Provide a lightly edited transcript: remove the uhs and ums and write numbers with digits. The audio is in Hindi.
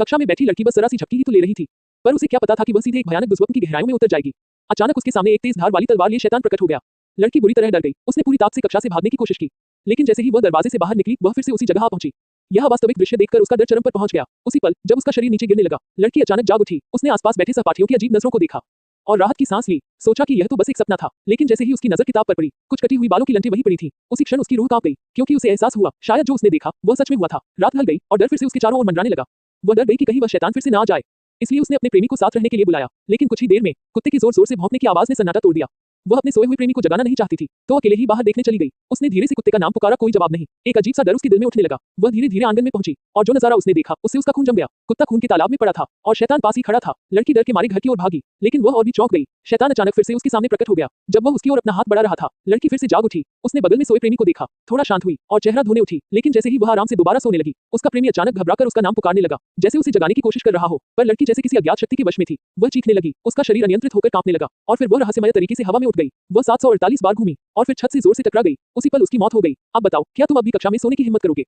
कक्षा में बैठी लड़की बस जरा सी झपकी ही तो ले रही थी, पर उसे क्या पता था कि वह सीधे एक भयानक दुष्स्वप्न की गहराइयों में उतर जाएगी। अचानक उसके सामने एक तेज धार वाली तलवार लिए शैतान प्रकट हो गया। लड़की बुरी तरह डर गई। उसने पूरी ताकत से कक्षा से भागने की कोशिश की, लेकिन जैसे ही वह दरवाजे से बाहर निकली, वह फिर से उसी जगह आ पहुंची। यह वास्तविक दृश्य देखकर उसका डर चरम पर पहुंच गया। उसी पल, जब उसका शरीर नीचे गिरने लगा, लड़की अचानक जाग उठी। उसने आसपास बैठे सहपाठियों की अजीब नजरों को देखा और राहत की सांस ली। सोचा कि यह तो बस एक सपना था, लेकिन जैसे ही उसकी नजर किताब पर पड़ी, कुछ कटी हुई बालों की लंटें वहीं पड़ी थी। उसी क्षण उसकी रूह कांप गई, क्योंकि उसे एहसास हुआ शायद जो उसने देखा वह सच में हुआ था। रात ढल गई और डर फिर से उसके चारों ओर मंडराने लगा। वह डर गई कि कहीं वह शैतान फिर से ना आ जाए, इसलिए उसने अपने प्रेमी को साथ रहने के लिए बुलाया। लेकिन कुछ ही देर में कुत्ते की जोर जोर से भौंकने की आवाज ने सन्नाटा तोड़ दिया। वह अपने सोए हुए प्रेमी को जगाना नहीं चाहती थी, तो अकेले ही बाहर देखने चली गई। उसने धीरे से कुत्ते का नाम पुकारा, कोई जवाब नहीं। एक अजीब सा डर उसके दिल में उठने लगा। वह धीरे धीरे आंगन में पहुंची और जो नजारा उसने देखा उससे उसका खून जम गया। कुत्ता खून के तालाब में पड़ा था और शैतान पास ही खड़ा था। लड़की डर के मारे घर की ओर भागी, लेकिन वह और भी चौंक गई। शैतान अचानक फिर से उसके सामने प्रकट हो गया। जब वह उसकी ओर अपना हाथ बढ़ा रहा था, लड़की फिर से जाग उठी। उसने बगल में सोए प्रेमी को देखा, थोड़ा शांत हुई और चेहरा धोने उठी। लेकिन जैसे ही वह आराम से दोबारा सोने लगी, उसका प्रेमी अचानक घबराकर उसका नाम पुकारने लगा, जैसे उसे जगाने की कोशिश कर रहा हो। पर लड़की जैसे किसी अज्ञात शक्ति के वश में थी। वह चीखने लगी, उसका शरीर अनियंत्रित होकर कांपने लगा और फिर वह रहस्यमय तरीके से हवा में उठ गई। वह 748 बार घूमी और फिर छत से जोर से टकरा गई। उसी पल उसकी मौत हो गई। अब बताओ, क्या तुम अब भी कक्षा में सोने की हिम्मत करोगे?